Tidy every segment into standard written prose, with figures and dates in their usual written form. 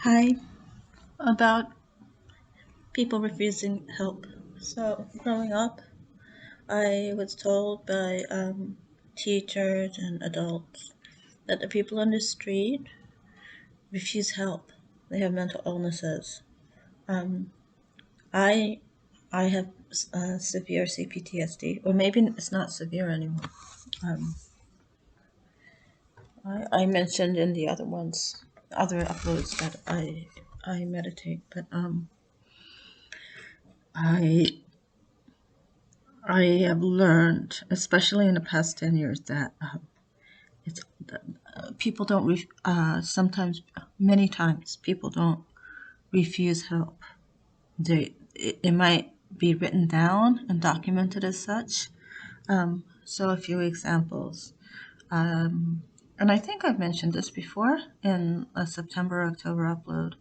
Hi, about people refusing help. So, growing up, I was told by teachers and adults that the people on the street refuse help. They have mental illnesses. Um, I I have severe CPTSD, or maybe it's not severe anymore. Um, I mentioned in the other uploads that I meditate, but I I have learned, especially in the past 10 years, that it's people don't sometimes, many times, people don't refuse help. It might be written down and documented as such. So a few examples. And I think I've mentioned this before in a September October upload.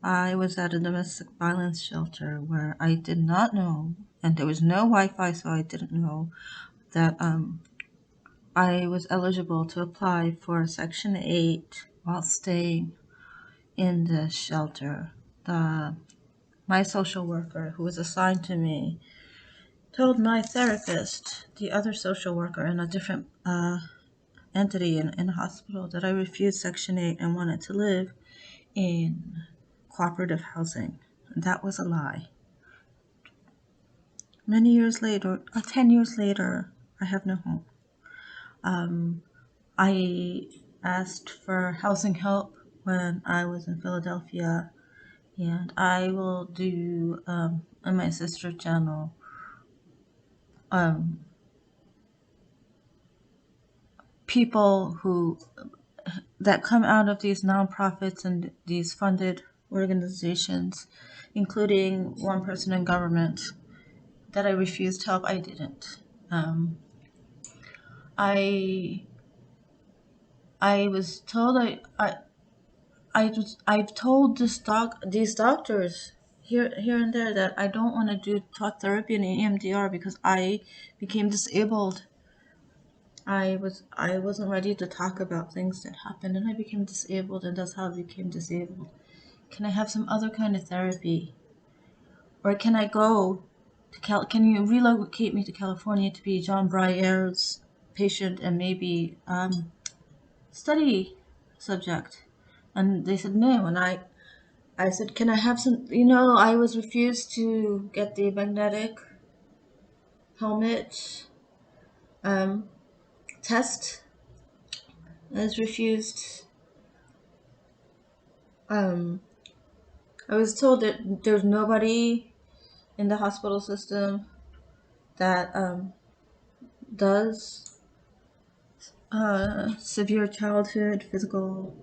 I was at a domestic violence shelter where I did not know, and there was no Wi-Fi, so I didn't know that I was eligible to apply for Section 8 while staying in the shelter. My social worker, who was assigned to me, told my therapist, the other social worker in a different entity in a hospital, that I refused Section 8 and wanted to live in cooperative housing. That was a lie. Many years later, 10 years later, I have no home. I asked for housing help when I was in Philadelphia, and I will do on my sister channel um, people who that come out of these nonprofits and these funded organizations, including one person in government, that I refused help. I didn't. I I was told I've told these doctors here and there that I don't want to do talk therapy in EMDR because I became disabled. I wasn't ready to talk about things that happened, and I became disabled, and that's how I became disabled. Can I have some other kind of therapy, or can I go to Can you relocate me to California to be John Brier's patient and maybe study subject? And they said no, and I said, can I have some? I was refused to get the magnetic helmet um, test. I was refused. Um, I was told that there's nobody in the hospital system that does severe childhood physical,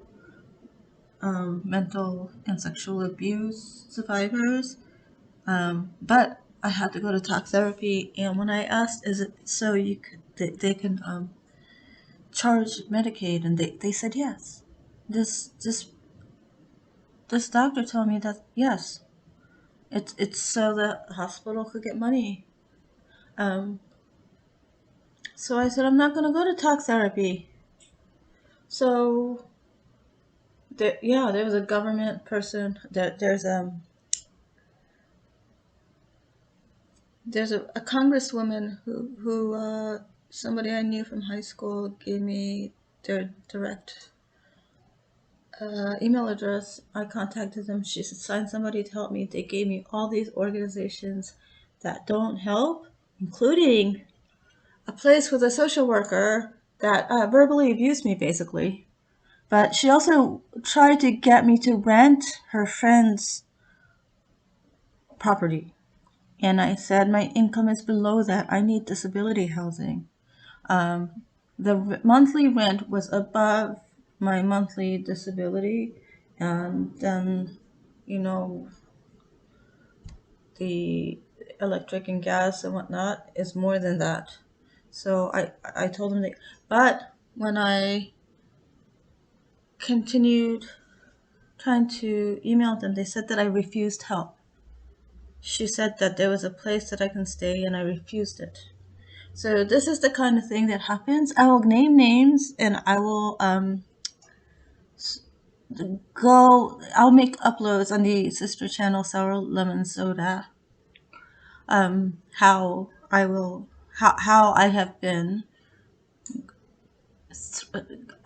mental, and sexual abuse survivors. But I had to go to talk therapy, and when I asked, is it so they can charge Medicaid, and they said yes. This this this doctor told me that yes, it's so the hospital could get money. Um, so I said I'm not gonna go to talk therapy. So there was a government person. There's a congresswoman who somebody I knew from high school gave me their direct email address. I contacted them. She said, sign somebody to help me. They gave me all these organizations that don't help, including a place with a social worker that verbally abused me, basically. But she also tried to get me to rent her friend's property. And I said, my income is below that. I need disability housing. The monthly rent was above my monthly disability. And then, you know, the electric and gas and whatnot is more than that. So I told them that, but when I continued trying to email them, they said that I refused help. She said that there was a place that I can stay, and I refused it. So this is the kind of thing that happens. I will name names, and I will go. I'll make uploads on the sister channel Sour Lemon Soda. How I will, how I have been,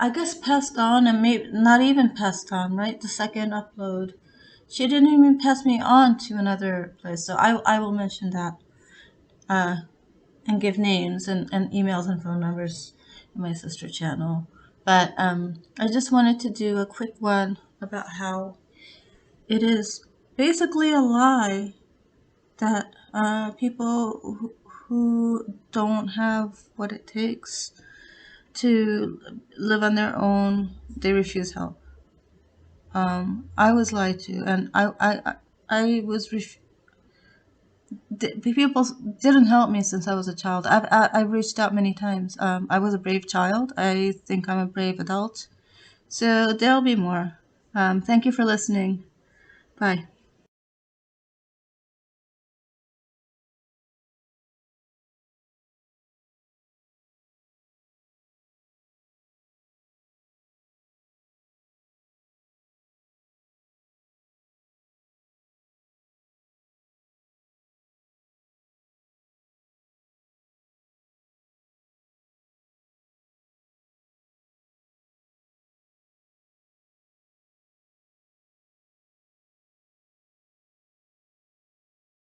I guess, passed on, and maybe not even passed on. Right, the second upload, she didn't even pass me on to another place. So I will mention that, and give names and emails and phone numbers in my sister channel. But I just wanted to do a quick one about how it is basically a lie that people who don't have what it takes to live on their own, they refuse help. I was lied to, and I was the people didn't help me since I was a child. I've reached out many times. I was a brave child. I think I'm a brave adult. So there'll be more. Thank you for listening. Bye.